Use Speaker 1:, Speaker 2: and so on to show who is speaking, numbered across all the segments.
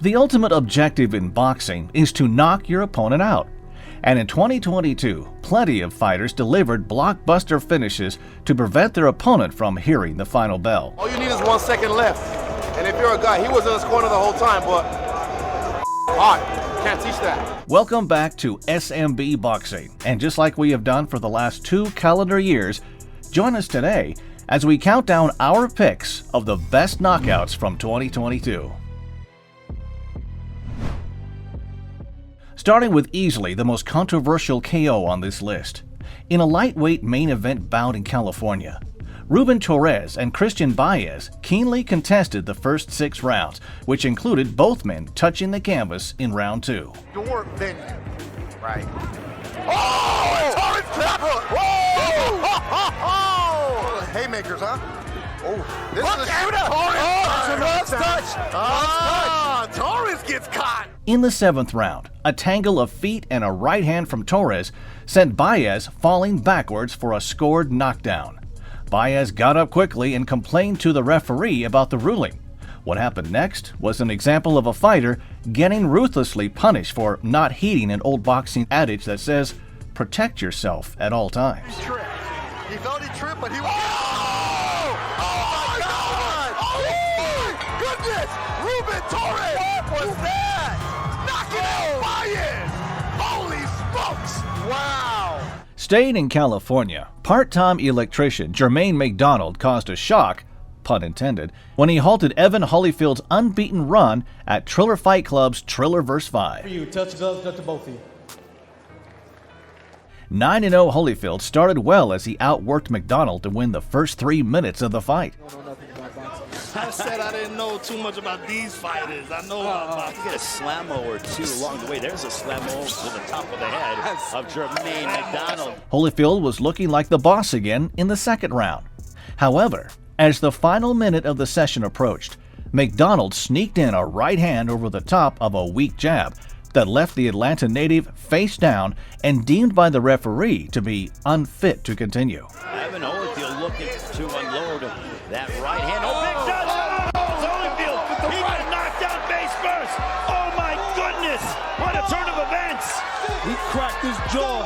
Speaker 1: The ultimate objective in boxing is to knock your opponent out. And in 2022, plenty of fighters delivered blockbuster finishes to prevent their opponent from hearing the final bell.
Speaker 2: All you need is 1 second left. And if you're a guy, he was in his corner the whole time, but hard. Can't teach that.
Speaker 1: Welcome back to SMB Boxing. And just like we have done for the last 2 calendar years, join us today as we count down our picks of the best knockouts from 2022. Starting with easily the most controversial KO on this list. In a lightweight main event bout in California, Ruben Torres and Christian Baez keenly contested the first 6 rounds, which included both men touching the canvas in round 2.
Speaker 2: Your venue. Right. Oh! Torres clap! Oh! Haymakers, huh? Oh, this is a touch. Torres gets caught.
Speaker 1: In the 7th round, a tangle of feet and a right hand from Torres sent Baez falling backwards for a scored knockdown. Baez got up quickly and complained to the referee about the ruling. What happened next was an example of a fighter getting ruthlessly punished for not heeding an old boxing adage that says, protect yourself at all times.
Speaker 2: He thought he tripped, but he was... Goodness! Ruben Torres! What was that? Knocking out Baez! Holy smokes! Wow!
Speaker 1: Staying in California, part-time electrician Jermaine McDonald caused a shock, pun intended, when he halted Evan Holyfield's unbeaten run at Triller Fight Club's Triller vs. 5.
Speaker 3: For you, touch gloves, touch to both of you.
Speaker 1: 9-0 Holyfield started well as he outworked McDonald to win the first 3 minutes of the fight.
Speaker 4: I said I didn't know too much about these fighters. I know about
Speaker 5: get a slammo or 2 along the way. There's a slammo to the top of the head of Jermaine McDonald.
Speaker 1: Holyfield was looking like the boss again in the 2nd round. However, as the final minute of the session approached, McDonald sneaked in a right hand over the top of a weak jab that left the Atlanta native face down and deemed by the referee to be unfit to continue.
Speaker 5: Evan Holyfield looking to unload that right hand. Oh, big touch! Oh, Holyfield! He got knocked out face first! Oh my goodness! What a turn of events!
Speaker 3: He cracked his jaw.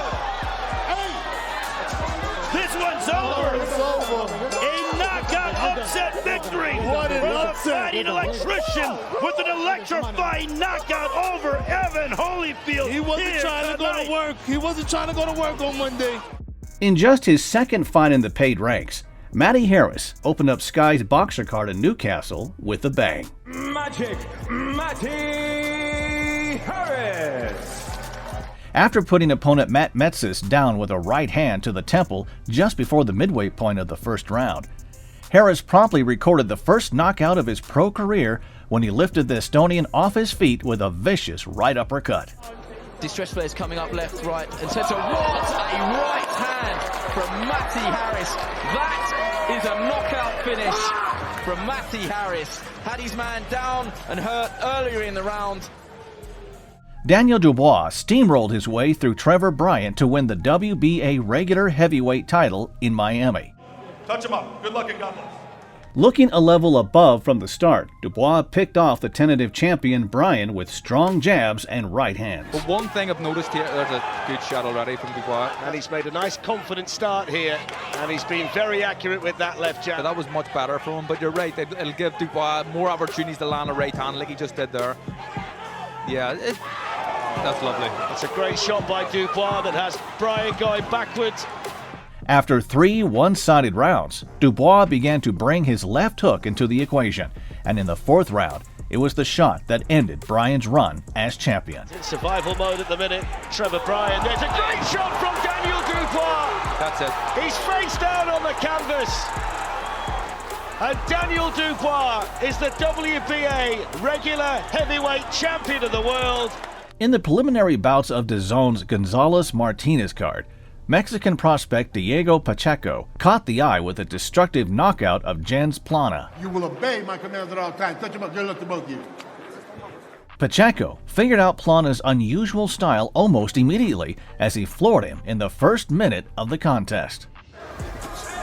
Speaker 5: This one's over!
Speaker 3: It's over.
Speaker 5: A knockout upset victory
Speaker 3: What an
Speaker 5: for the
Speaker 3: upset.
Speaker 5: fighting electrician with an electrifying knockout over Evan Holyfield.
Speaker 3: He wasn't trying to go to work. He wasn't trying to go to work on Monday.
Speaker 1: In just his 2nd fight in the paid ranks, Matty Harris opened up Sky's boxer card in Newcastle with a bang.
Speaker 6: Magic Matty Harris.
Speaker 1: After putting opponent Matt Metzis down with a right hand to the temple just before the midway point of the 1st round, Harris promptly recorded the first knockout of his pro career when he lifted the Estonian off his feet with a vicious right uppercut.
Speaker 7: Distress players coming up left, right, and centre. What a right hand from Matty Harris. That is a knockout finish from Matty Harris. Had his man down and hurt earlier in the round.
Speaker 1: Daniel Dubois steamrolled his way through Trevor Bryant to win the WBA regular heavyweight title in Miami.
Speaker 8: Touch him up. Good luck and God bless.
Speaker 1: Looking a level above from the start, Dubois picked off the tentative champion Bryan with strong jabs and right hands.
Speaker 9: But one thing I've noticed here, there's a good shot already from Dubois.
Speaker 10: And he's made a nice confident start here, and he's been very accurate with that left jab.
Speaker 9: But that was much better for him, but you're right, it'll give Dubois more opportunities to land a right hand like he just did there. Yeah, that's lovely.
Speaker 10: It's a great shot by Dubois that has Bryan going backwards.
Speaker 1: After 3 one-sided rounds, Dubois began to bring his left hook into the equation, and in the 4th round, it was the shot that ended Bryan's run as champion.
Speaker 10: In survival mode at the minute, Trevor Bryan. There's a great shot from Daniel Dubois.
Speaker 9: That's it.
Speaker 10: He's face down on the canvas. And Daniel Dubois is the WBA regular heavyweight champion of the world.
Speaker 1: In the preliminary bouts of DAZN's Gonzalez-Martinez card, Mexican prospect Diego Pacheco caught the eye with a destructive knockout of Jens Plana.
Speaker 11: You will obey my commands at all times. Touch him up. Good luck to both of you.
Speaker 1: Pacheco figured out Plana's unusual style almost immediately as he floored him in the first minute of the contest.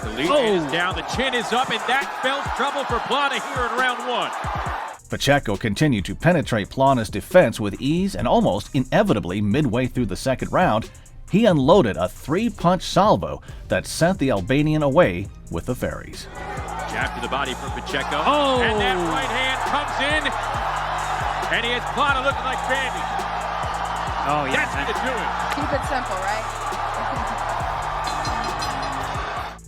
Speaker 12: The lead is down, the chin is up, and that spells trouble for Plana here in round 1.
Speaker 1: Pacheco continued to penetrate Plana's defense with ease, and almost inevitably midway through the second round, he unloaded a 3-punch salvo that sent the Albanian away with the fairies.
Speaker 12: Jab to the body from Pacheco. Oh! And that right hand comes in, and he has Plana looking like Bandy. Oh, yeah. That's what to do it.
Speaker 13: Keep it simple, right?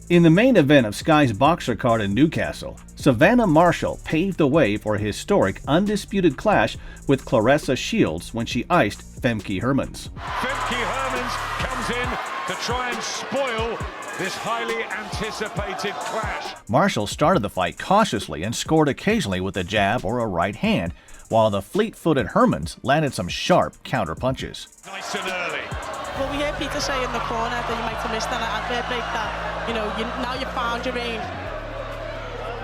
Speaker 1: In the main event of Sky's boxer card in Newcastle, Savannah Marshall paved the way for a historic undisputed clash with Claressa Shields when she iced Femke Hermans.
Speaker 12: Femke Hermans comes in to try and spoil this highly anticipated clash.
Speaker 1: Marshall started the fight cautiously and scored occasionally with a jab or a right hand, while the fleet-footed Hermans landed some sharp counter punches.
Speaker 12: Nice and early.
Speaker 14: Well, we heard Peter say in the corner that you might have missed an advert break that, now you found your range.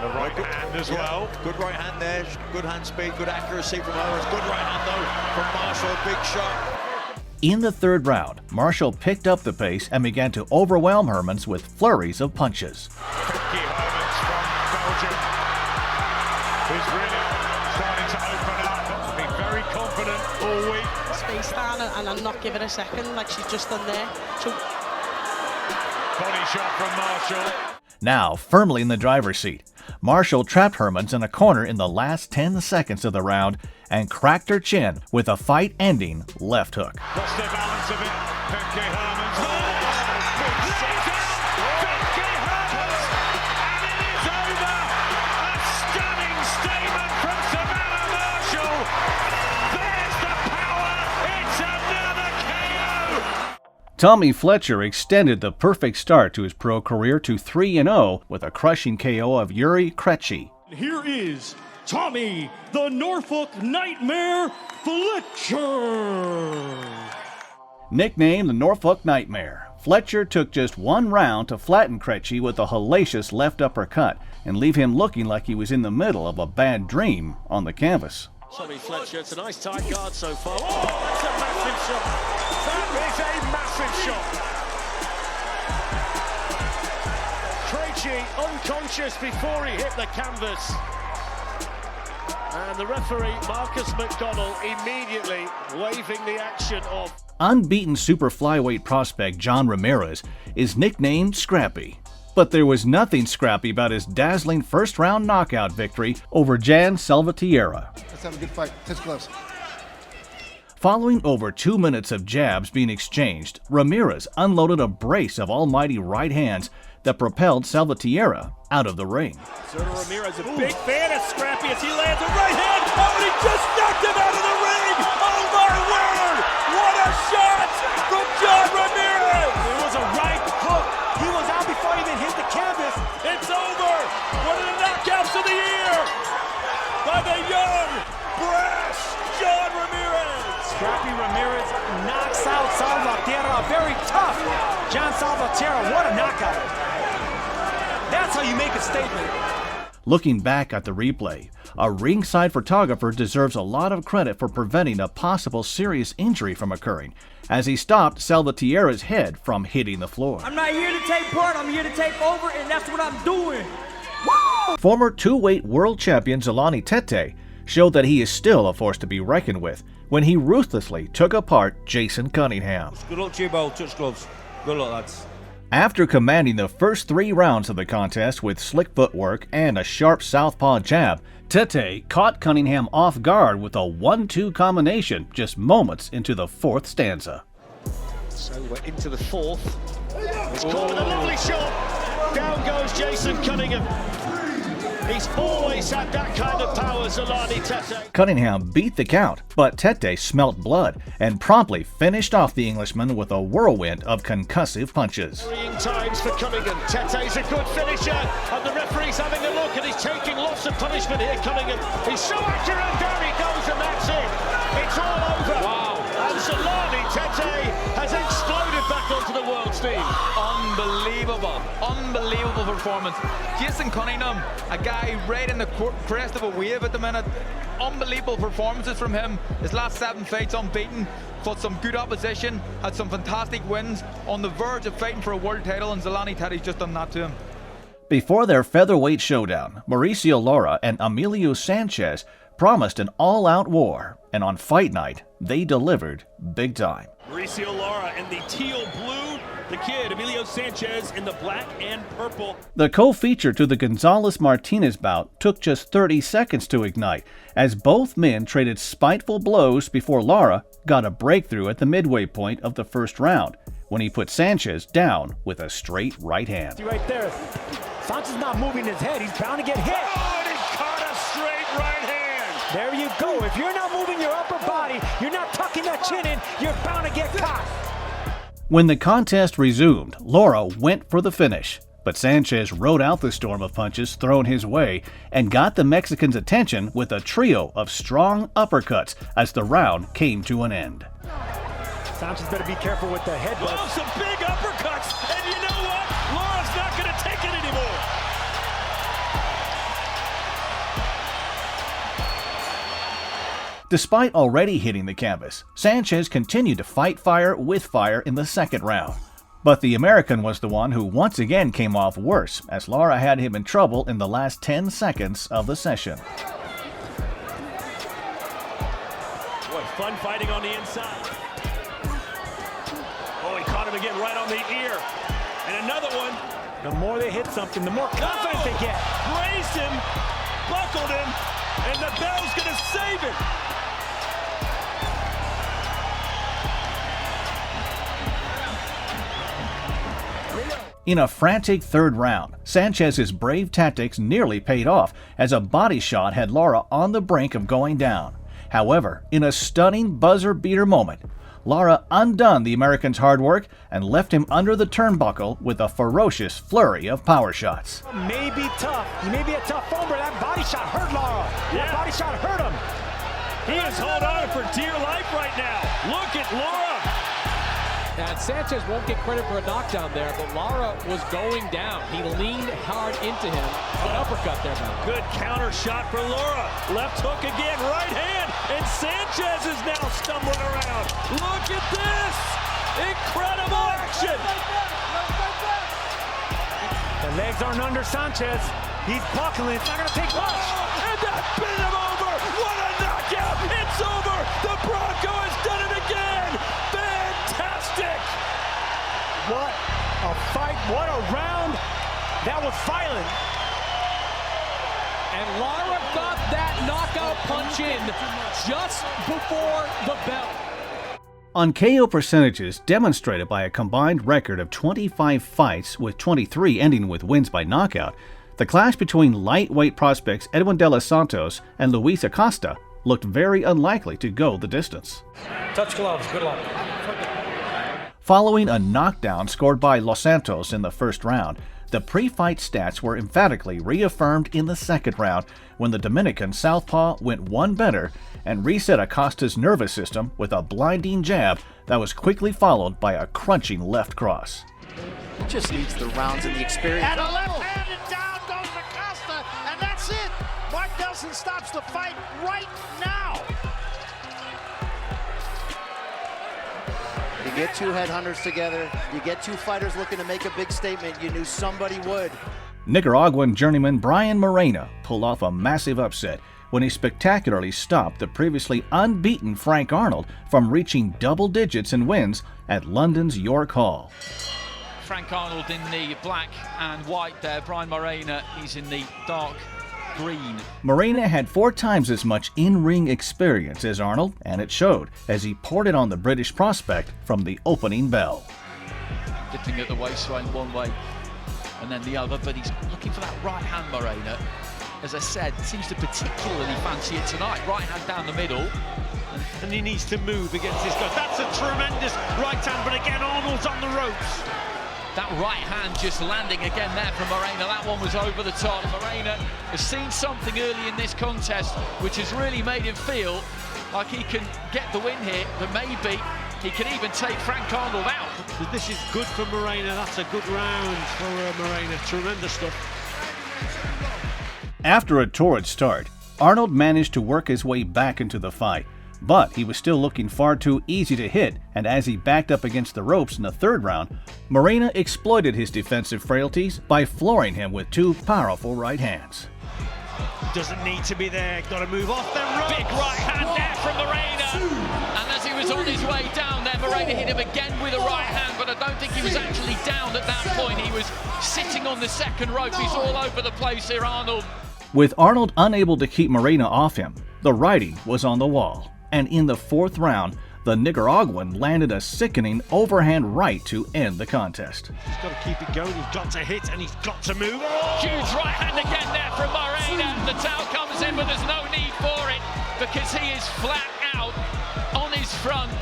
Speaker 12: The right hand as well.
Speaker 5: Good right hand there, good hand speed, good accuracy from Owens. Good right hand though from Marshall, big shot.
Speaker 1: In the third round, Marshall picked up the pace and began to overwhelm Hermans with flurries of punches.
Speaker 12: Femke Hermans from Belgium is really starting to open up, being very confident all week.
Speaker 14: Space down and not give it a second like she's just done there. So...
Speaker 12: Body shot from Marshall.
Speaker 1: Now, firmly in the driver's seat, Marshall trapped Hermans in a corner in the last 10 seconds of the round and cracked her chin with a fight-ending left hook.
Speaker 12: Lost their balance a bit. Femke Hermans. Femke Hermans! And it is over! A stunning statement from Savannah Marshall. There's the power. It's another KO.
Speaker 1: Tommy Fletcher extended the perfect start to his pro career to 3-0 with a crushing KO of Yuri Krejci.
Speaker 15: Here is Tommy, the Norfolk Nightmare Fletcher.
Speaker 1: Nicknamed the Norfolk Nightmare, Fletcher took just one round to flatten Krejci with a hellacious left uppercut and leave him looking like he was in the middle of a bad dream on the canvas.
Speaker 10: Tommy Fletcher, it's a nice tight guard so far. Oh, that's a massive shot. That is a massive shot. Krejci unconscious before he hit the canvas. And the referee, Marcus McDonnell, immediately waving the action off.
Speaker 1: Unbeaten super flyweight prospect John Romero is nicknamed Scrappy. But there was nothing scrappy about his dazzling first-round knockout victory over Jan Salvatierra.
Speaker 11: Let's have a good fight. Touch gloves.
Speaker 1: Following over 2 minutes of jabs being exchanged, Ramirez unloaded a brace of almighty right hands that propelled Salvatierra out of the ring.
Speaker 10: Sergio Ramirez, a big fan of Scrappy as he lands a right hand. Oh, and he just knocked him out of the ring! Oh my word! What a shot from John Ramirez! It was a right hook. He was out before he even hit the canvas. It's over! One of the knockouts of the year by the young, brash John Ramirez!
Speaker 16: Scrappy Ramirez knocks out Salvatierra. Very tough John Salvatierra. What a knockout. That's how you make a statement.
Speaker 1: Looking back at the replay, a ringside photographer deserves a lot of credit for preventing a possible serious injury from occurring, as he stopped Salvatierra's head from hitting the floor.
Speaker 16: I'm not here to take part, I'm here to take over, and that's what I'm doing. Woo!
Speaker 1: Former two-weight world champion Zolani Tete showed that he is still a force to be reckoned with when he ruthlessly took apart Jason Cunningham.
Speaker 17: Good luck to you both, touch gloves. Good luck, lads.
Speaker 1: After commanding the first 3 rounds of the contest with slick footwork and a sharp southpaw jab, Tete caught Cunningham off guard with a 1-2 combination just moments into the 4th stanza.
Speaker 10: So we're into the 4th. He's caught with a lovely shot. Down goes Jason Cunningham. He's always had that kind of power, Zolani Tete.
Speaker 1: Cunningham beat the count, but Tete smelt blood and promptly finished off the Englishman with a whirlwind of concussive punches.
Speaker 10: Varying times for Cunningham. Tete's a good finisher, and the referee's having a look, and he's taking lots of punishment here, Cunningham. He's so accurate, down he goes, and that's it. It's all over. Wow. And Zolani Tete has exploded back onto the world stage.
Speaker 9: Unbelievable performance. Jason Cunningham, a guy right in the crest of a wave at the minute. Unbelievable performances from him. His last 7 fights unbeaten, fought some good opposition, had some fantastic wins, on the verge of fighting for a world title, and Zolani Tete's just done that to him.
Speaker 1: Before their featherweight showdown, Mauricio Lara and Emilio Sanchez promised an all-out war, and on fight night, they delivered big time.
Speaker 10: Mauricio Lara in the teal blue, the kid Emilio Sanchez in the black and purple.
Speaker 1: The co-feature to the Gonzalez-Martinez bout took just 30 seconds to ignite, as both men traded spiteful blows before Lara got a breakthrough at the midway point of the first round, when he put Sanchez down with a straight right hand.
Speaker 16: See right there, Sanchez not moving his head, he's bound to get hit.
Speaker 10: Oh, and he caught a straight right hand.
Speaker 16: There you go. If you're not moving your upper body, you're not tucking that chin in, you're bound to get caught.
Speaker 1: When the contest resumed, Lara went for the finish, but Sanchez rode out the storm of punches thrown his way and got the Mexican's attention with a trio of strong uppercuts as the round came to an end.
Speaker 16: Sanchez better be careful with the headbutt.
Speaker 10: Oh, some big uppercuts, and you know what? Lara's not going to take it anymore.
Speaker 1: Despite already hitting the canvas, Sanchez continued to fight fire with fire in the second round. But the American was the one who once again came off worse, as Lara had him in trouble in the last 10 seconds of the session.
Speaker 10: Boy, fun fighting on the inside. Oh, he caught him again right on the ear. And another one.
Speaker 16: The more they hit something, the more confidence they get.
Speaker 10: Grazed him, buckled him, and the bell's going to save him.
Speaker 1: In a frantic third round, Sanchez's brave tactics nearly paid off as a body shot had Lara on the brink of going down. However, in a stunning buzzer-beater moment, Lara undone the American's hard work and left him under the turnbuckle with a ferocious flurry of power shots.
Speaker 16: May be tough. He may be a tough phone, but that body shot hurt Lara.
Speaker 10: Yeah.
Speaker 16: That body shot hurt him.
Speaker 10: He is holding on for dear life right now. Look at Lara.
Speaker 13: And Sanchez won't get credit for a knockdown there, but Lara was going down. He leaned hard into him. An uppercut there, man.
Speaker 10: Good counter shot for Lara. Left hook again, right hand, and Sanchez is now stumbling around. Look at this! Incredible action!
Speaker 16: The legs aren't under Sanchez. He's buckling. It's not going to take much.
Speaker 10: And that bit him over! What a knockout! It's over! The Bronco has done it again! Fantastic!
Speaker 16: What a fight, what a round. That was violent.
Speaker 13: And Lara got that knockout punch in just before the bell.
Speaker 1: On KO percentages demonstrated by a combined record of 25 fights with 23 ending with wins by knockout, the clash between lightweight prospects Edwin De Los Santos and Luis Acosta looked very unlikely to go the distance.
Speaker 16: Touch gloves, good luck.
Speaker 1: Following a knockdown scored by Los Santos in the first round, the pre-fight stats were emphatically reaffirmed in the second round when the Dominican southpaw went one better and reset Acosta's nervous system with a blinding jab that was quickly followed by a crunching left cross.
Speaker 18: He just needs the rounds and the experience.
Speaker 12: And a left hand and down goes Acosta, and that's it. Mark Nelson stops the fight right now.
Speaker 18: You get two headhunters together, you get two fighters looking to make a big statement, you knew somebody would.
Speaker 1: Nicaraguan journeyman Brian Morena pulled off a massive upset when he spectacularly stopped the previously unbeaten Frank Arnold from reaching double digits in wins at London's York Hall.
Speaker 19: Frank Arnold in the black and white there. Brian Morena, he's in the dark green.
Speaker 1: Morena had 4 times as much in-ring experience as Arnold, and it showed as he poured it on the British prospect from the opening bell.
Speaker 19: Dipping at the waistline one way and then the other, but he's looking for that right hand, Morena. As I said, seems to particularly fancy it tonight. Right hand down the middle.
Speaker 10: And he needs to move against this guy. That's a tremendous right hand, but again, Arnold's on the ropes.
Speaker 19: That right hand just landing again there from Morena. That one was over the top. Morena has seen something early in this contest which has really made him feel like he can get the win here, but maybe he can even take Frank Arnold out.
Speaker 10: This is good for Morena. That's a good round for Morena. Tremendous stuff.
Speaker 1: After a torrid start, Arnold managed to work his way back into the fight, but he was still looking far too easy to hit, and as he backed up against the ropes in the third round, Morena exploited his defensive frailties by flooring him with 2 powerful right hands.
Speaker 10: Doesn't need to be there. Got to move off the rope.
Speaker 19: Big right hand there from Moreno. And as he was on his way down there, Moreno hit him again with a right hand, but I don't think he was actually down at that point. He was sitting on the second rope. He's all over the place here, Arnold.
Speaker 1: With Arnold unable to keep Moreno off him, the writing was on the wall. And in the fourth round, the Nicaraguan landed a sickening overhand right to end the contest.
Speaker 10: He's got to keep it going. He's got to hit and he's got to move.
Speaker 19: Huge right hand again there from Moreno. The towel comes in, but there's no need for it because he is flat out on his front.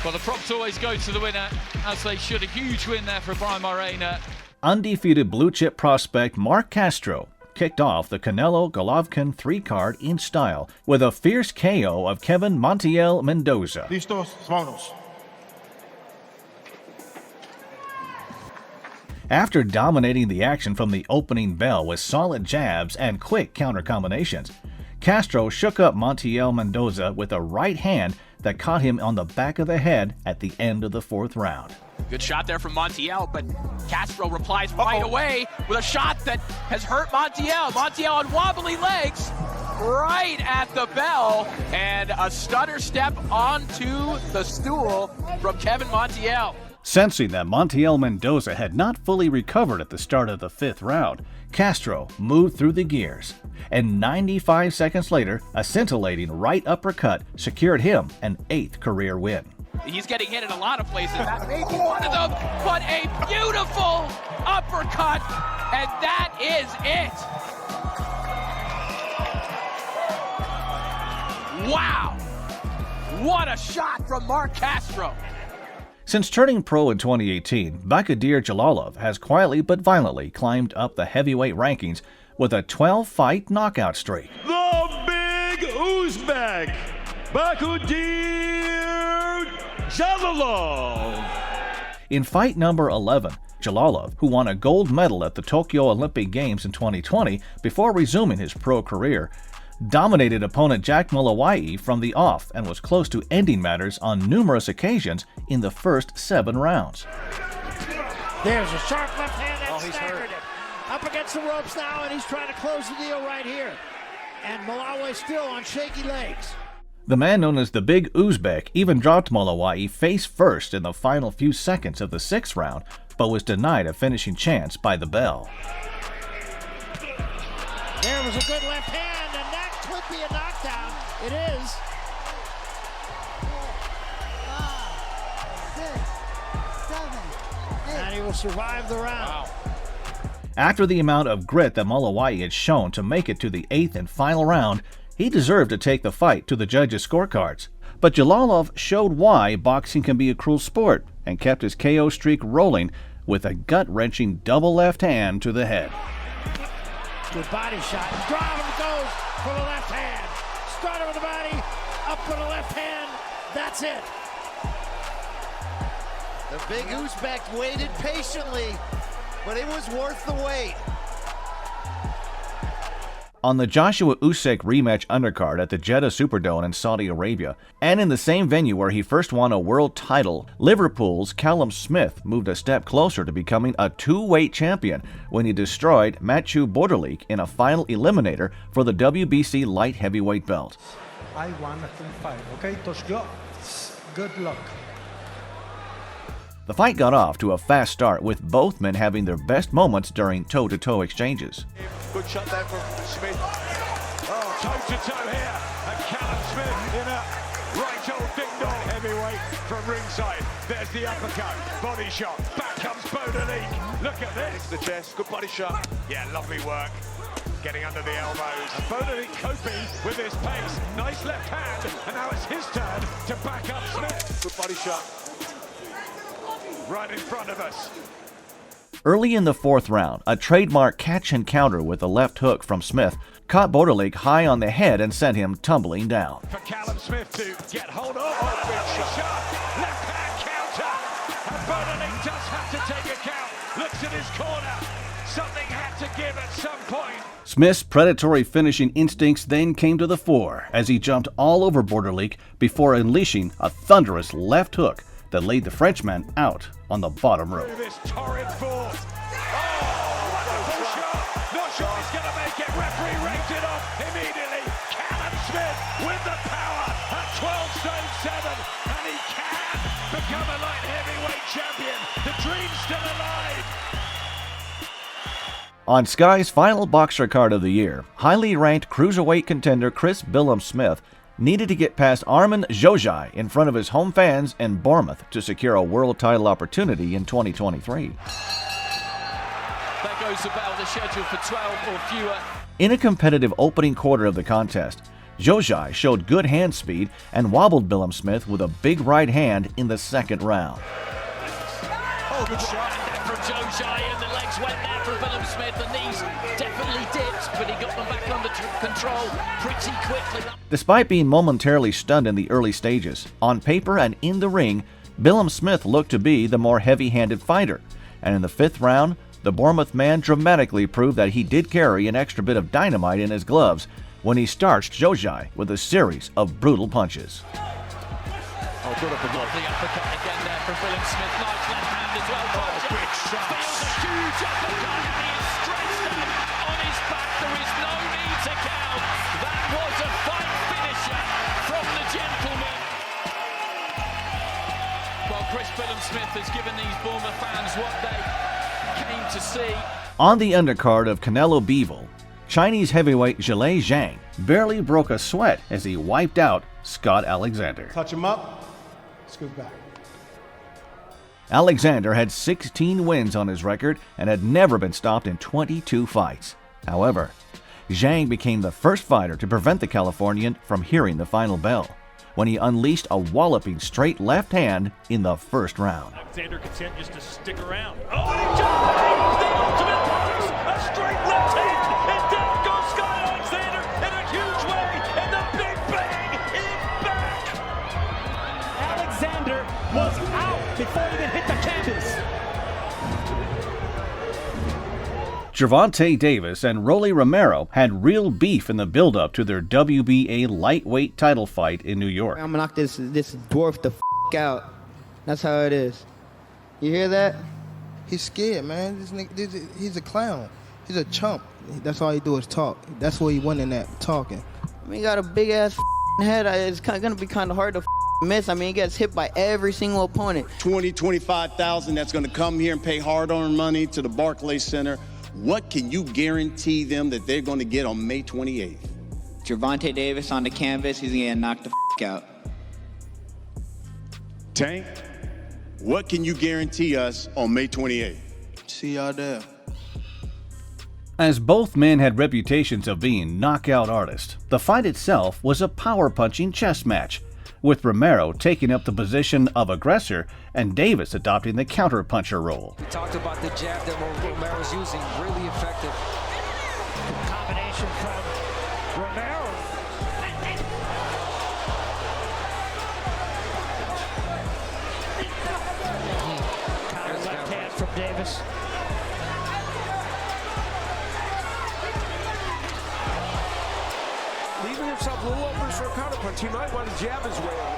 Speaker 19: Well, the props always go to the winner, as they should. A huge win there for Brian Moreno.
Speaker 1: Undefeated blue-chip prospect Mark Castro kicked off the Canelo-Golovkin 3-card in style with a fierce KO of Kevin Montiel Mendoza.
Speaker 11: Listos, vámonos.
Speaker 1: After dominating the action from the opening bell with solid jabs and quick counter combinations, Castro shook up Montiel Mendoza with a right hand that caught him on the back of the head at the end of the fourth round.
Speaker 20: Good shot there from Montiel, but Castro replies right away with a shot that has hurt Montiel. Montiel on wobbly legs, right at the bell, and a stutter step onto the stool from Kevin Montiel.
Speaker 1: Sensing that Montiel Mendoza had not fully recovered at the start of the fifth round, Castro moved through the gears, and 95 seconds later, a scintillating right uppercut secured him an 8th career win.
Speaker 20: He's getting hit in a lot of places. That may be one of them, but a beautiful uppercut, and that is it. Wow! What a shot from Mark Castro.
Speaker 1: Since turning pro in 2018, Bahadur Jalolov has quietly but violently climbed up the heavyweight rankings with a 12-fight knockout streak.
Speaker 10: The big Uzbek, Bahadur Jalolov.
Speaker 1: In fight number 11, Jalolov, who won a gold medal at the Tokyo Olympic Games in 2020 before resuming his pro career, dominated opponent Jack Mulawai from the off and was close to ending matters on numerous occasions in the first 7 rounds.
Speaker 21: There's a sharp left hand that staggered him. Up against the ropes now, and he's trying to close the deal right here. And Mulawai still on shaky legs.
Speaker 1: The man known as the Big Uzbek even dropped Mulawai face first in the final few seconds of the 6th round, but was denied a finishing chance by the bell.
Speaker 21: There was a good left hand, and that could be a knockdown. It is. 5, 6, 7, 8. And he will survive the round. Wow.
Speaker 1: After the amount of grit that Mulawai had shown to make it to the 8th and final round, he deserved to take the fight to the judges' scorecards. But Jalolov showed why boxing can be a cruel sport and kept his KO streak rolling with a gut-wrenching double left hand to the head.
Speaker 21: Good body shot. Drive goes for the left hand. Started with the body, up for the left hand. That's it.
Speaker 18: The Big Uzbek waited patiently, but it was worth the wait.
Speaker 1: On the Joshua Usyk rematch undercard at the Jeddah Superdome in Saudi Arabia, and in the same venue where he first won a world title, Liverpool's Callum Smith moved a step closer to becoming a 2-weight champion when he destroyed Mathieu Bordelik in a final eliminator for the WBC light heavyweight belt.
Speaker 22: I won a full fight, okay? Good luck.
Speaker 1: The fight got off to a fast start with both men having their best moments during toe-to-toe exchanges.
Speaker 10: Good shot there from Smith. Oh, toe-to-toe here. And Callum Smith in a right old ding-dong heavyweight from ringside. There's the uppercut. Body shot. Back comes Bordelik. Look at this. The chest. Good body shot. Yeah, lovely work. Getting under the elbows. And Bordelik coping with his pace. Nice left hand. And now it's his turn to back up Smith. Good body shot. Right in front of us.
Speaker 1: Early in the 4th round, a trademark catch and counter with a left hook from Smith caught Bordelik high on the head and sent him tumbling down.
Speaker 10: For Callum Smith to get hold of. Oh, big shot. Left hand counter. And Bordelik does have to take a count. Looks at his corner. Something had to give at some point.
Speaker 1: Smith's predatory finishing instincts then came to the fore as he jumped all over Bordelik before unleashing a thunderous left hook that laid the Frenchman out on the bottom rope.
Speaker 10: This torrid force. Oh, what a shot. Not sure he's going to make
Speaker 12: take it. Referee raked it off immediately. Callum Smith with the power at 12 stone 7, and he can become a light heavyweight champion. The dream's still alive.
Speaker 1: On Sky's final boxer card of the year, highly ranked cruiserweight contender Chris Billum Smith needed to get past Arman Zhojai in front of his home fans in Bournemouth to secure a world title opportunity in 2023.
Speaker 19: There goes the bell, the schedule for 12 or fewer.
Speaker 1: In a competitive opening quarter of the contest, Zhojai showed good hand speed and wobbled Billum Smith with a big right hand in the second round.
Speaker 19: Oh, good shot from Zhojai, and the legs went there for Billum Smith. The knees definitely dipped, but he got them back under control pretty quickly.
Speaker 1: Despite being momentarily stunned in the early stages, on paper and in the ring, Billum Smith looked to be the more heavy-handed fighter, and in the fifth round, the Bournemouth man dramatically proved that he did carry an extra bit of dynamite in his gloves when he starched Zhojai with a series of brutal punches.
Speaker 19: Oh, good uppercut. The uppercut again there from Billum Smith. Nice left hand as well. Big shot. Feels a huge uppercut, and he is stretched out on his back. There is no need to count. That was a fight finisher from the gentleman. Well, Chris Billum Smith has given these Bournemouth fans what they came to see.
Speaker 1: On the undercard of Canelo Bivol, Chinese heavyweight Zhilei Zhang barely broke a sweat as he wiped out Scott Alexander.
Speaker 11: Touch him up, scoot back.
Speaker 1: Alexander had 16 wins on his record and had never been stopped in 22 fights. However, Zhang became the first fighter to prevent the Californian from hearing the final bell when he unleashed a walloping straight left hand in the first round.
Speaker 10: Alexander continues to stick around. Oh, and he just nails the ultimate punch! A straight left hand, and down goes Scott Alexander in a huge way, and the big bang is back!
Speaker 16: Alexander was out before he even hit the canvas.
Speaker 1: Gervonta Davis and Rolly Romero had real beef in the build-up to their WBA lightweight title fight in New York.
Speaker 2: I'm gonna knock this dwarf the out. That's how it is. You hear that?
Speaker 4: He's scared, man. He's a clown. He's a chump. That's all he do is talk. That's what he winning at, talking.
Speaker 2: I mean, he got a big ass head. It's gonna be kind of hard to miss. I mean, he gets hit by every single opponent.
Speaker 23: 25,000 that's gonna come here and pay hard-earned money to the Barclays Center. What can you guarantee them that they're going to get on May 28th?
Speaker 2: Gervonta Davis on the canvas, he's going to get knocked the out.
Speaker 23: Tank, what can you guarantee us on May 28th?
Speaker 4: See y'all there.
Speaker 1: As both men had reputations of being knockout artists, the fight itself was a power-punching chess match, with Romero taking up the position of aggressor and Davis adopting the counter-puncher role.
Speaker 24: We talked about the jab that Romero's using, really effective.
Speaker 21: Combination from Romero. Counter left hand from Davis.
Speaker 12: Leaving himself a little open for a counterpunch. He might want to jab his way on.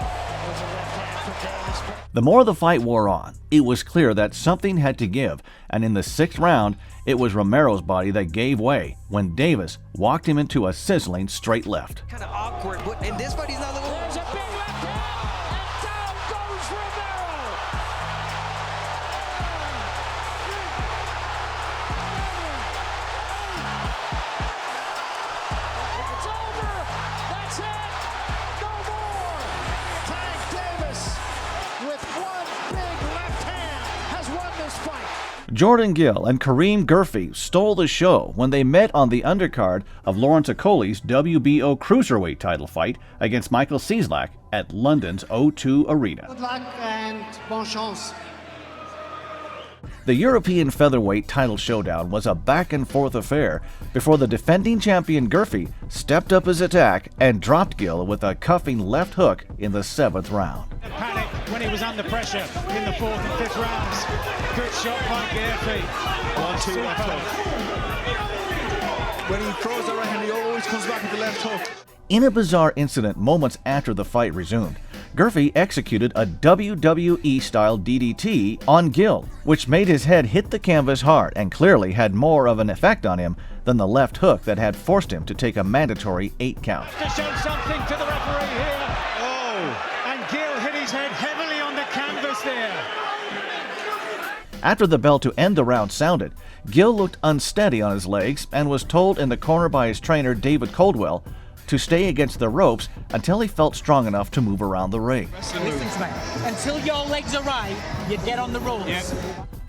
Speaker 1: The more the fight wore on, it was clear that something had to give, and in the sixth round, it was Romero's body that gave way when Davis walked him into a sizzling straight left.
Speaker 24: Kind of awkward, but in this fight, he's not looking.
Speaker 21: There's a big left hand, and down goes Romero. It's over. That's it. No more. Tank Davis, with one big left hand, has won this fight.
Speaker 1: Jordan Gill and Kareem Gurfey stole the show when they met on the undercard of Lawrence Okoly's WBO Cruiserweight title fight against Michael Cieslak at London's O2 Arena.
Speaker 21: Good luck and bon chance.
Speaker 1: The European featherweight title showdown was a back-and-forth affair before the defending champion Gurfey stepped up his attack and dropped Gill with a cuffing left hook in the seventh round.
Speaker 21: Panic when he was under pressure in the fourth and fifth rounds. Good shot by Gurfey. 1-2 left hook.
Speaker 4: When he throws the right hand, he always comes back with the left hook.
Speaker 1: In a bizarre incident moments after the fight resumed, Gurfey executed a WWE-style DDT on Gill, which made his head hit the canvas hard and clearly had more of an effect on him than the left hook that had forced him to take a mandatory 8 count.
Speaker 21: To show something to the referee here. Oh! And Gill hit his head heavily on the canvas there.
Speaker 1: After the bell to end the round sounded, Gill looked unsteady on his legs and was told in the corner by his trainer David Coldwell to stay against the ropes until he felt strong enough to move around the ring.
Speaker 3: Listen to me. Until your legs are right, you get on the ropes. Yep.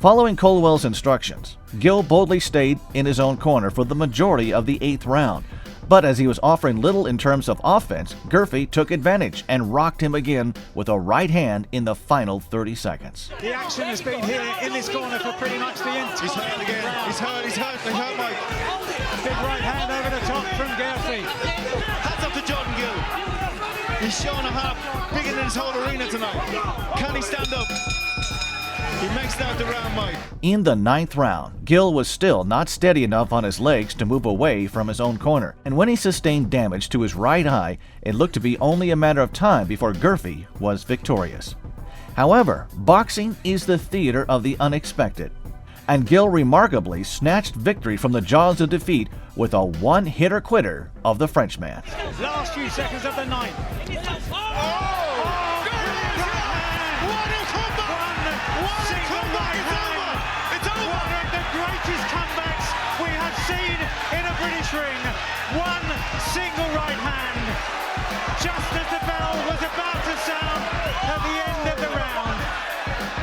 Speaker 1: Following Coldwell's instructions, Gill boldly stayed in his own corner for the majority of the 8th round. But as he was offering little in terms of offense, Gurfey took advantage and rocked him again with a right hand in the final 30 seconds.
Speaker 21: The action has been here in this corner for pretty much the entire
Speaker 6: He's hurt again.
Speaker 21: round.
Speaker 6: He's hurt, Mike.
Speaker 21: Big right hand over the top from Gurfey.
Speaker 6: Hats up to Jordan Gill. He's showing a heart bigger than his whole arena tonight. Can he stand up? He makes that the round, Mike.
Speaker 1: In the 9th round, Gill was still not steady enough on his legs to move away from his own corner, and when he sustained damage to his right eye, it looked to be only a matter of time before Gurfey was victorious. However, boxing is the theater of the unexpected, and Gill remarkably snatched victory from the jaws of defeat with a one-hitter-quitter of the Frenchman.
Speaker 21: Last few seconds of the ninth. One single right hand, just as the bell was about to sound at the end of the round.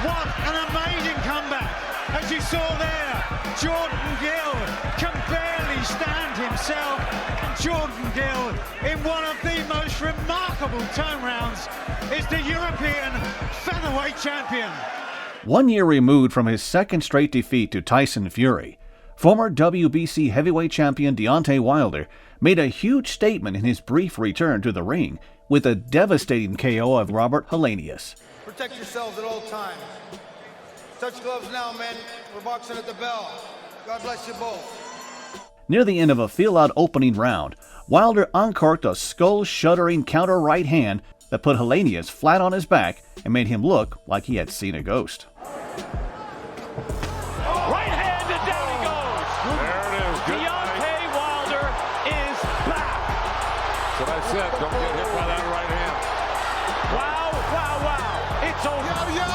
Speaker 21: What an amazing comeback. As you saw there, Jordan Gill can barely stand himself. Jordan Gill, in one of the most remarkable turnarounds, is the European featherweight champion.
Speaker 1: 1 year removed from his second straight defeat to Tyson Fury, former WBC heavyweight champion Deontay Wilder made a huge statement in his brief return to the ring with a devastating KO of Robert Helenius.
Speaker 7: Protect yourselves at all times. Touch gloves now, men. We're boxing at the bell. God bless you both.
Speaker 1: Near the end of a feel-out opening round, Wilder uncorked a skull-shuddering counter right hand that put Helenius flat on his back and made him look like he had seen a ghost.
Speaker 12: Right hand and down he goes. There it is. Good Deontay Wilder is back.
Speaker 8: That's what I said. Don't get hit by that right hand.
Speaker 12: Wow, wow, wow. It's over. Yo.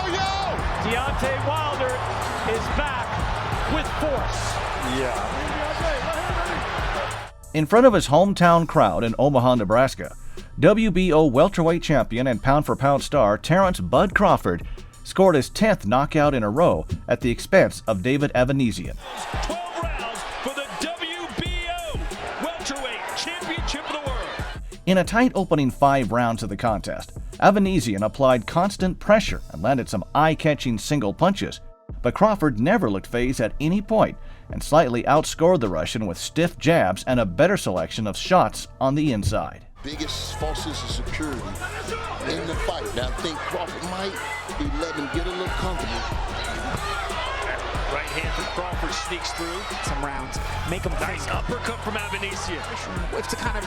Speaker 12: Deontay Wilder is back with force.
Speaker 8: Yeah.
Speaker 1: In front of his hometown crowd in Omaha, Nebraska, WBO welterweight champion and pound-for-pound star Terrence Bud Crawford scored his 10th knockout in a row at the expense of David Evanesian.
Speaker 12: 12 rounds for the WBO welterweight championship of the world.
Speaker 1: In a tight opening 5 rounds of the contest, Evanesian applied constant pressure and landed some eye-catching single punches, but Crawford never looked fazed at any point and slightly outscored the Russian with stiff jabs and a better selection of shots on the inside.
Speaker 25: Biggest false sense of security in the fight. Now I think Crawford might be letting him get a little comfortable.
Speaker 10: Right hand from Crawford sneaks through some rounds. Make him nice uppercut from Evanesian.
Speaker 16: It's to kind of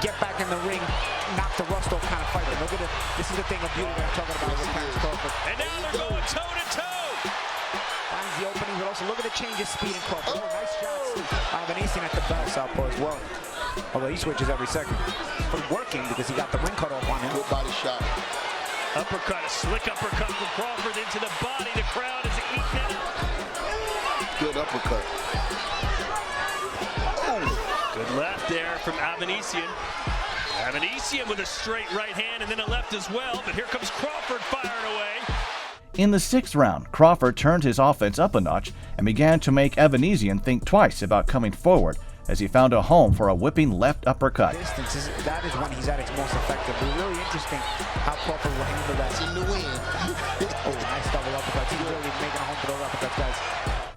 Speaker 16: get back in the ring, knock the rust off kind of fight. Look at it. This is the thing of beauty that I'm talking about with Terrence Crawford.
Speaker 12: And now they're going toe to toe.
Speaker 16: Finds the opening, but also look at the change of speed in Crawford. Oh, nice shots. Evanesian at the bell southpaw as well. Although he switches every second. But working because he got the ring cut off on him.
Speaker 25: Good body shot.
Speaker 10: Uppercut, a slick uppercut from Crawford into the body. The crowd is eating it.
Speaker 25: Good uppercut.
Speaker 10: Oh. Good left there from Evanesian. Evanesian with a straight right hand and then a left as well. But here comes Crawford firing away.
Speaker 1: In the 6th round, Crawford turned his offense up a notch and began to make Evanesian think twice about coming forward as he found a home for a whipping left uppercut.
Speaker 16: That is when he's at its most effective. It's really interesting how Crawford will handle that.
Speaker 25: In the win.
Speaker 16: Oh, nice double uppercut. He's really making a home for those uppercuts, guys.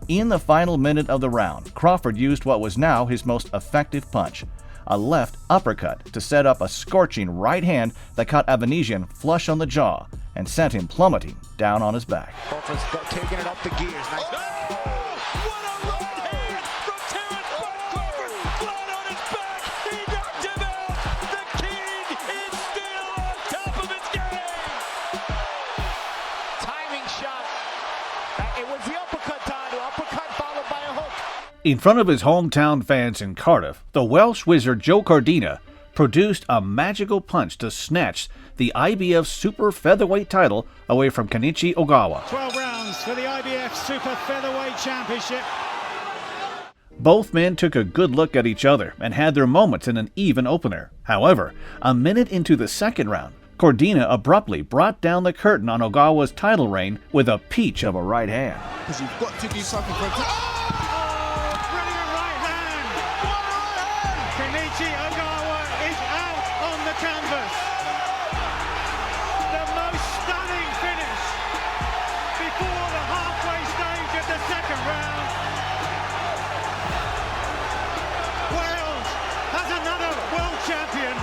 Speaker 1: In the final minute of the round, Crawford used what was now his most effective punch, a left uppercut, to set up a scorching right hand that caught Evanesian flush on the jaw and sent him plummeting down on his back.
Speaker 16: Crawford's taking it up the gears. Nice.
Speaker 1: In front of his hometown fans in Cardiff, the Welsh wizard Joe Cordina produced a magical punch to snatch the IBF Super Featherweight title away from Kenichi Ogawa.
Speaker 21: 12 rounds for the IBF Super Featherweight Championship.
Speaker 1: Both men took a good look at each other and had their moments in an even opener. However, a minute into the second round, Cordina abruptly brought down the curtain on Ogawa's title reign with a peach of a right hand.
Speaker 5: Because you've got to do something for him to...
Speaker 21: Brilliant right hand! Kenichi Ogawa is out on the canvas. The most stunning finish before the halfway stage of the second round. Wales has another world champion.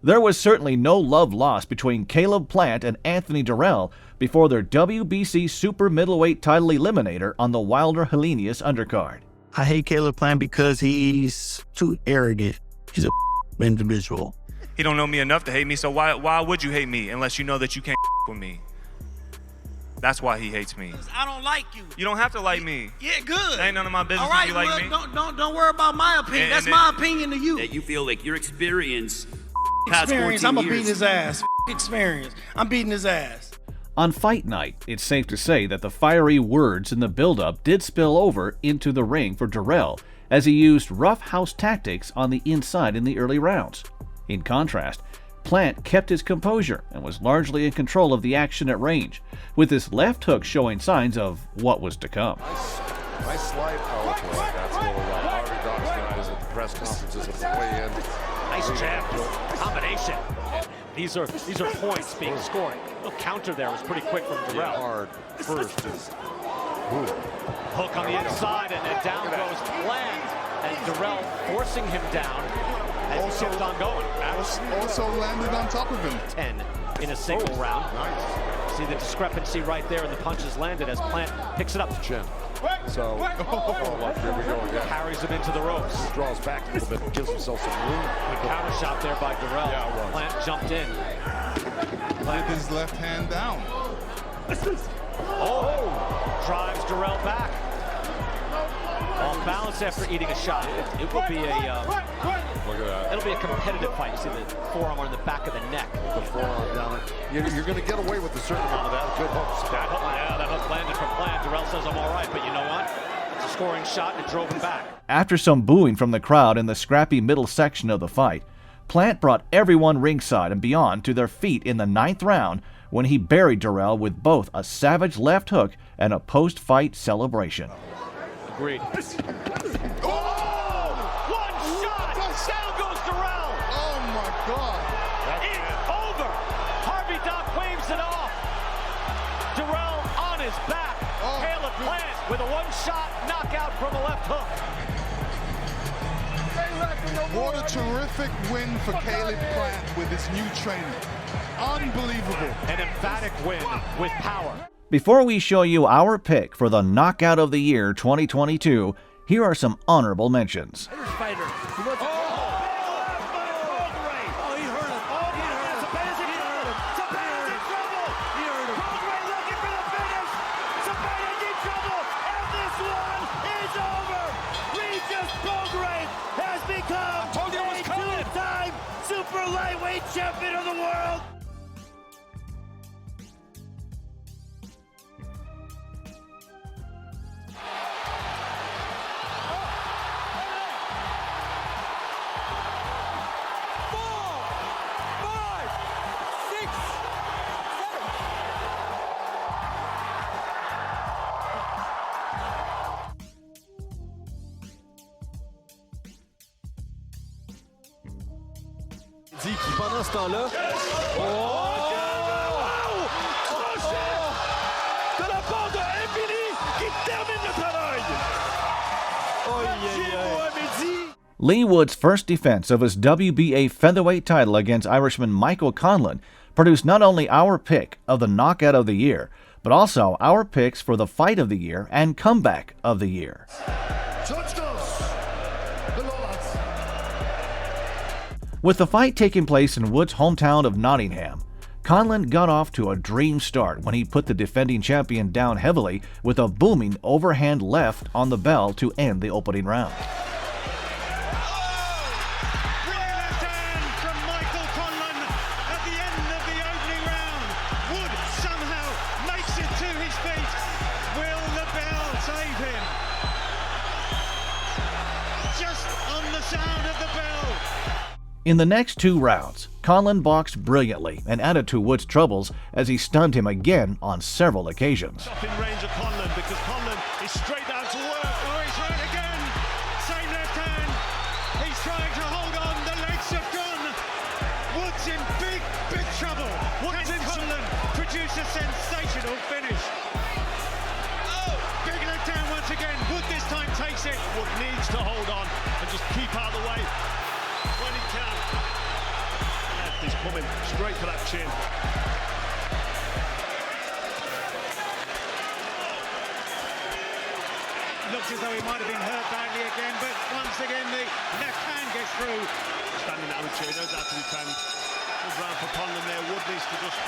Speaker 1: There was certainly no love lost between Caleb Plant and Anthony Durrell before their WBC Super Middleweight title eliminator on the Wilder-Helenius undercard.
Speaker 9: I hate Caleb Plant because he's too arrogant. He's a individual.
Speaker 10: He don't know me enough to hate me, so why would you hate me unless you know that you can't with me? That's why he hates me.
Speaker 3: I don't like you.
Speaker 10: You don't have to like me.
Speaker 3: Yeah, good.
Speaker 10: That ain't none of my business
Speaker 3: All right,
Speaker 10: if you like
Speaker 3: well,
Speaker 10: me.
Speaker 3: Don't worry about my opinion. That's my opinion to you.
Speaker 14: That you feel like your experience
Speaker 3: Experience. I'm gonna beat his ass. Experience. I'm beating his ass.
Speaker 1: On fight night, it's safe to say that the fiery words in the build-up did spill over into the ring for Durrell as he used rough house tactics on the inside in the early rounds. In contrast, Plant kept his composure and was largely in control of the action at range, with his left hook showing signs of what was to come.
Speaker 8: Nice slide. Oh, boy, that's a little Harvey Dock's guys at the press conferences at the weigh-in.
Speaker 15: Nice jab combination. These are points being scored. The counter there was pretty quick from Durrell.
Speaker 8: Hard first is
Speaker 15: hook on the inside, and then down goes Plant, and Durrell forcing him down as he kept on going.
Speaker 5: Also landed on top of him.
Speaker 15: 10 in a single round.
Speaker 8: Nice.
Speaker 15: See the discrepancy right there in the punches landed as Plant picks it up to chin.
Speaker 8: So, look, here we go again.
Speaker 15: Carries him into the ropes.
Speaker 8: Draws back a little bit, gives himself some room.
Speaker 15: Good counter shot there by Durrell.
Speaker 8: Yeah, it was.
Speaker 15: Plant jumped in.
Speaker 5: With his left hand down.
Speaker 15: Oh! Drives Durrell back. Off balance after eating a shot. It will be a
Speaker 8: look at that.
Speaker 15: It'll be a competitive fight. You see the forearm on the back of the neck.
Speaker 8: The forearm down. You're going to get away with a certain amount of that. Good hooks.
Speaker 15: That hook landed from Plant. Durrell says, I'm all right, but you know what? It's a scoring shot, and it drove him back.
Speaker 1: After some booing from the crowd in the scrappy middle section of the fight, Plant brought everyone ringside and beyond to their feet in the 9th round when he buried Durrell with both a savage left hook and a post-fight celebration.
Speaker 15: Agreed.
Speaker 21: Oh! One shot! Down goes Durrell!
Speaker 5: Oh my God!
Speaker 21: It's over! Harvey Dock waves it off! Durrell on his back! Caleb Plant with a one-shot knockout from a left hook!
Speaker 5: What a terrific win for Caleb Plant with his new trainer. Unbelievable.
Speaker 15: An emphatic win with power.
Speaker 1: Before we show you our pick for the Knockout of the Year 2022, here are some honorable mentions.
Speaker 21: Super lightweight champion of the world!
Speaker 17: Qui pendant ce temps-là...
Speaker 21: De la part de Mbili qui termine le travail!
Speaker 1: Lee Wood's first defense of his WBA featherweight title against Irishman Michael Conlan produced not only our pick of the Knockout of the Year, but also our picks for the Fight of the Year and Comeback of the Year. With the fight taking place in Wood's hometown of Nottingham, Conlon got off to a dream start when he put the defending champion down heavily with a booming overhand left on the bell to end the opening round. In the next 2 rounds, Conlon boxed brilliantly and added to Wood's troubles as he stunned him again on several occasions.
Speaker 10: Up in range of Conlon because Conlon is straight down to work. Oh, he's right again. Same left hand. He's trying to hold on. The legs have gone. Wood's in big, big trouble. Can Conlon produce a sensational finish? Oh, big left hand once again. Wood this time takes it. Wood needs to hold on and just keep out of the way. When he can. Left is coming straight for that chin. Looks as though he might have been hurt badly again, but once again the left hand gets through. Standing attitude, knows how to defend. Good round for Conlon there. Wood needs to just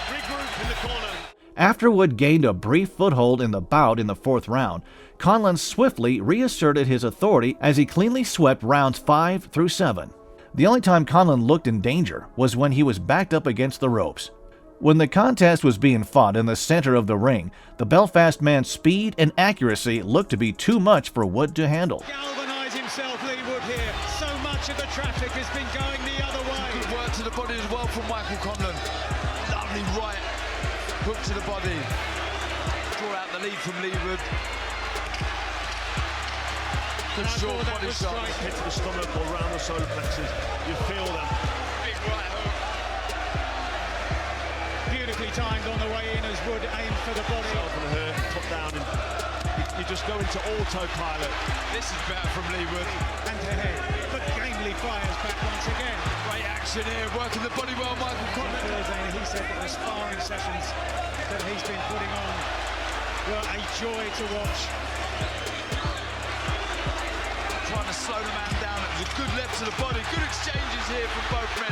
Speaker 10: regroup in the corner.
Speaker 1: After Wood gained a brief foothold in the bout in the 4th round, Conlon swiftly reasserted his authority as he cleanly swept rounds 5 through 7. The only time Conlon looked in danger was when he was backed up against the ropes. When the contest was being fought in the center of the ring, the Belfast man's speed and accuracy looked to be too much for Wood to handle.
Speaker 21: Galvanise himself, Lee Wood here. So much of the traffic has been going the other way.
Speaker 19: Good work to the body as well from Michael Conlon. Lovely right hook to the body. Draw out the lead from Lee Wood. Good short body shot.
Speaker 10: Hit to the stomach or round the solar plexus. You feel them.
Speaker 19: Big right hook.
Speaker 21: Beautifully timed on the way in as Wood aimed for the body.
Speaker 10: Self and her, top down, and you just go into autopilot.
Speaker 19: This is better from Lee Wood.
Speaker 21: And to head, but gamely fires back once again.
Speaker 19: Great action here, working the body well, Michael Conlon.
Speaker 21: He said that the sparring sessions that he's been putting on were a joy to watch.
Speaker 19: Trying to slow the man down. It was a good left to the body. Good exchanges here from both men.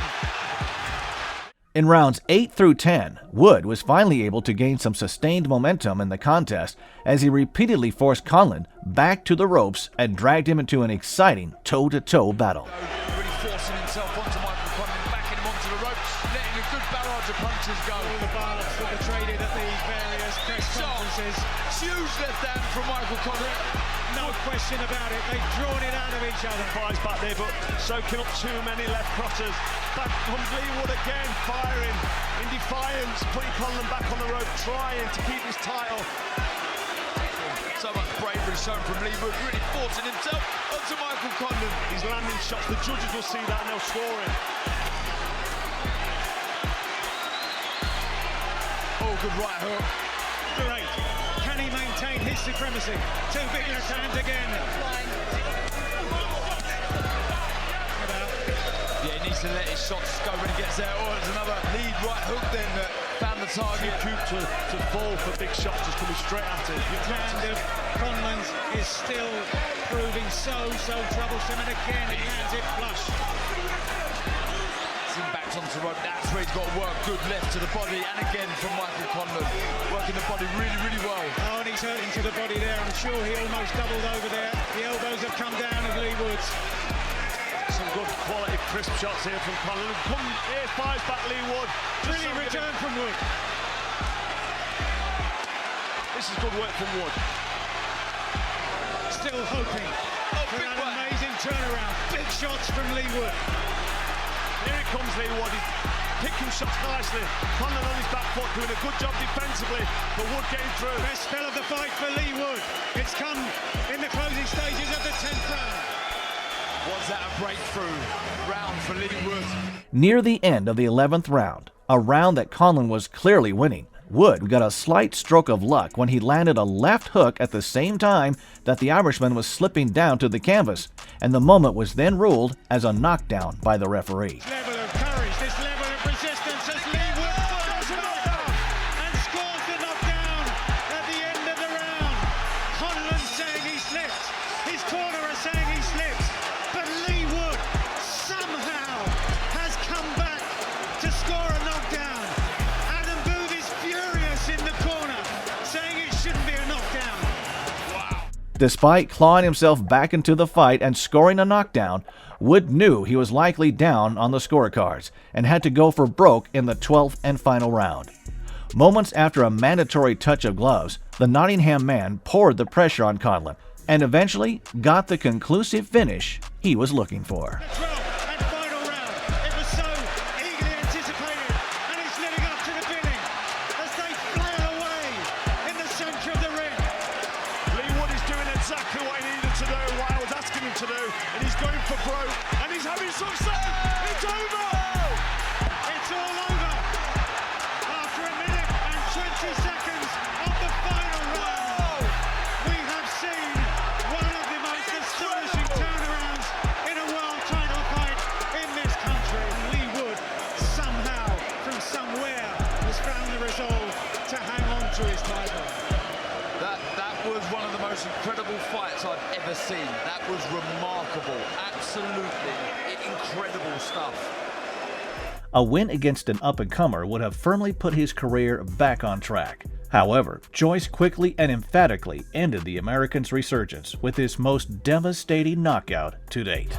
Speaker 1: In rounds 8 through 10, Wood was finally able to gain some sustained momentum in the contest as he repeatedly forced Conlon back to the ropes and dragged him into an exciting toe-to-toe battle.
Speaker 19: Really forcing himself onto Michael Conlon, backing him onto the ropes, letting a good barrage of punches go.
Speaker 21: All the barbs that were traded at the various press conferences.
Speaker 19: Huge left hand from Michael Conlon.
Speaker 21: No question about it, they've drawn it out of each other.
Speaker 10: Fires back there, but soaking up too many left crossers. Back comes Lee Wood again, firing in defiance, putting Conlon back on the rope, trying to keep his title.
Speaker 19: So much bravery shown from Lee Wood, really forcing himself onto Michael Conlon.
Speaker 10: He's landing shots, the judges will see that and they'll score him.
Speaker 19: Oh, good right hook.
Speaker 21: Great. Can he maintain his supremacy? 2 big left hands again.
Speaker 19: Yeah, he needs to let his shots go when he gets there. Oh, there's another lead right hook then that found the target.
Speaker 10: To fall for big shots, just coming straight at him.
Speaker 21: The hand of Conlon's is still proving so troublesome, and again he lands it flush.
Speaker 19: Back onto the rope, that's where he's got to work. Good left to the body, and again from Michael Conlon. Working the body really well.
Speaker 21: Oh, and he's hurting to the body there. I'm sure he almost doubled over there. The elbows have come down of Lee Woods.
Speaker 10: Some good quality crisp shots here from Conlon. Here fires back Lee Wood.
Speaker 21: Brilliant return from Wood.
Speaker 10: This is good work from Wood.
Speaker 21: Still hoping for an amazing turnaround. Big shots from Lee Wood.
Speaker 10: Here it comes, Lee Wood. He's picking shots nicely. Conlon on his back foot, doing a good job defensively, but Wood getting through.
Speaker 21: Best spell of the fight for Lee Wood. It's come in the closing stages of the 10th round.
Speaker 19: Was that a breakthrough round for Lee Wood?
Speaker 1: Near the end of the 11th round, a round that Conlon was clearly winning, Wood got a slight stroke of luck when he landed a left hook at the same time that the Irishman was slipping down to the canvas, and the moment was then ruled as a knockdown by the referee.
Speaker 21: This level of courage, this level of resistance as Lee Wood fires back and scores the knockdown at the end of the round. Conlon saying he slipped, his corner are saying he slipped, but Lee Wood somehow has come back to score a knockdown.
Speaker 1: Despite clawing himself back into the fight and scoring a knockdown, Wood knew he was likely down on the scorecards and had to go for broke in the 12th and final round. Moments after a mandatory touch of gloves, the Nottingham man poured the pressure on Conlon and eventually got the conclusive finish he was looking for.
Speaker 19: Incredible fights I've ever seen. That was remarkable. Absolutely incredible stuff.
Speaker 1: A win against an up-and-comer would have firmly put his career back on track. However, Joyce quickly and emphatically ended the American's resurgence with his most devastating knockout to date.